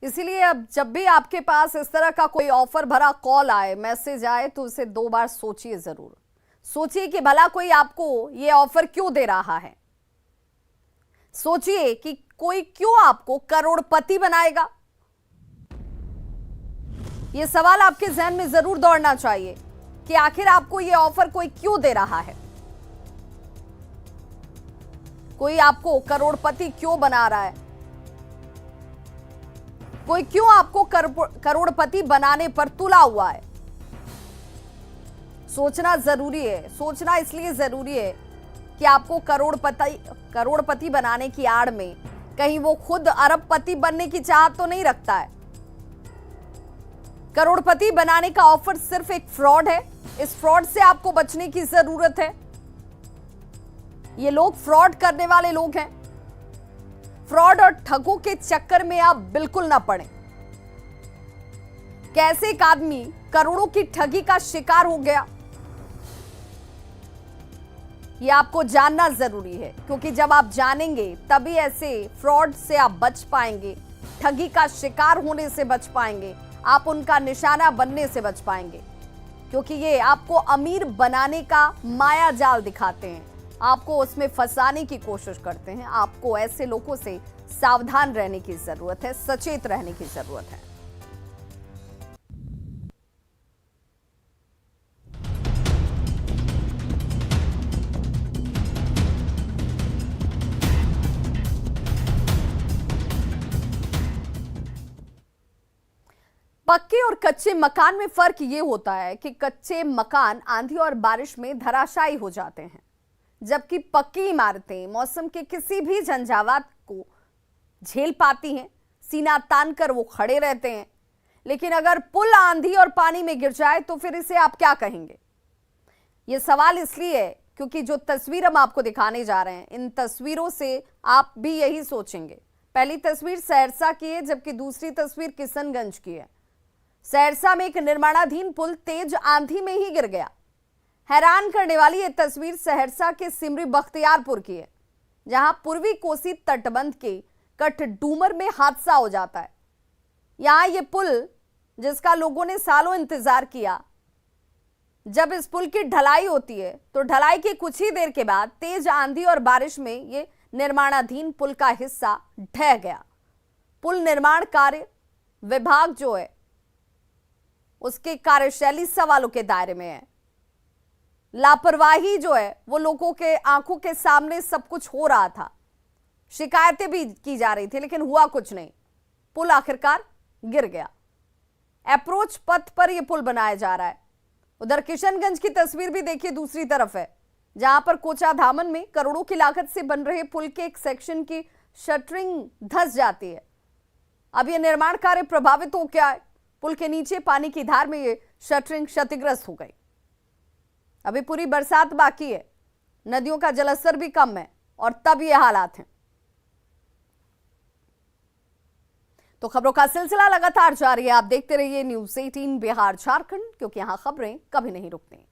इसीलिए अब जब भी आपके पास इस तरह का कोई ऑफर भरा कॉल आए, मैसेज आए, तो उसे 2 बार सोचिए जरूर। सोचिए कि भला कोई आपको ये ऑफर क्यों दे रहा है। सोचिए कि कोई क्यों आपको करोड़पति बनाएगा। यह सवाल आपके जहन में जरूर दौड़ना चाहिए कि आखिर आपको यह ऑफर कोई क्यों दे रहा है। कोई आपको करोड़पति क्यों बना रहा है? कोई क्यों आपको करोड़पति बनाने पर तुला हुआ है? सोचना जरूरी है। सोचना इसलिए जरूरी है कि आपको करोड़पति बनाने की आड़ में कहीं वो खुद अरबपति बनने की चाहत तो नहीं रखता है। करोड़पति बनाने का ऑफर सिर्फ एक फ्रॉड है। इस फ्रॉड से आपको बचने की जरूरत है। ये लोग फ्रॉड करने वाले लोग हैं। फ्रॉड और ठगों के चक्कर में आप बिल्कुल ना पड़ें। कैसे एक आदमी करोड़ों की ठगी का शिकार हो गया, यह आपको जानना जरूरी है, क्योंकि जब आप जानेंगे तभी ऐसे फ्रॉड से आप बच पाएंगे, ठगी का शिकार होने से बच पाएंगे, आप उनका निशाना बनने से बच पाएंगे। क्योंकि ये आपको अमीर बनाने का माया जाल दिखाते हैं, आपको उसमें फंसाने की कोशिश करते हैं। आपको ऐसे लोगों से सावधान रहने की जरूरत है, सचेत रहने की जरूरत है। पक्के और कच्चे मकान में फर्क यह होता है कि कच्चे मकान आंधी और बारिश में धराशायी हो जाते हैं, जबकि पक्की इमारतें मौसम के किसी भी झंझावात को झेल पाती हैं, सीना तान कर वो खड़े रहते हैं। लेकिन अगर पुल आंधी और पानी में गिर जाए तो फिर इसे आप क्या कहेंगे? ये सवाल इसलिए है क्योंकि जो तस्वीर हम आपको दिखाने जा रहे हैं, इन तस्वीरों से आप भी यही सोचेंगे। पहली तस्वीर सहरसा की है, जबकि दूसरी तस्वीर किशनगंज की है। सहरसा में एक निर्माणाधीन पुल तेज आंधी में ही गिर गया। हैरान करने वाली यह तस्वीर सहरसा के सिमरी बख्तियारपुर की है, जहां पूर्वी कोसी तटबंध के कटडूमर में हादसा हो जाता है। यहां यह पुल, जिसका लोगों ने सालों इंतजार किया, जब इस पुल की ढलाई होती है तो ढलाई की कुछ ही देर के बाद तेज आंधी और बारिश में यह निर्माणाधीन पुल का हिस्सा ढह गया। पुल निर्माण कार्य विभाग जो है उसके कार्यशैली सवालों के दायरे में है। लापरवाही जो है वो लोगों के आंखों के सामने सब कुछ हो रहा था, शिकायतें भी की जा रही थी, लेकिन हुआ कुछ नहीं। पुल आखिरकार गिर गया। अप्रोच पथ पर यह पुल बनाया जा रहा है। उधर किशनगंज की तस्वीर भी देखिए, दूसरी तरफ है, जहां पर कोचा धामन में करोड़ों की लागत से बन रहे पुल के एक सेक्शन की शटरिंग धंस जाती है। अब यह निर्माण कार्य प्रभावित हो गया है। पुल के नीचे पानी की धार में ये शटरिंग क्षतिग्रस्त हो गई। अभी पूरी बरसात बाकी है, नदियों का जलस्तर भी कम है और तब ये हालात हैं। तो खबरों का सिलसिला लगातार जारी है। आप देखते रहिए न्यूज़ 18 बिहार झारखंड, क्योंकि यहां खबरें कभी नहीं रुकती।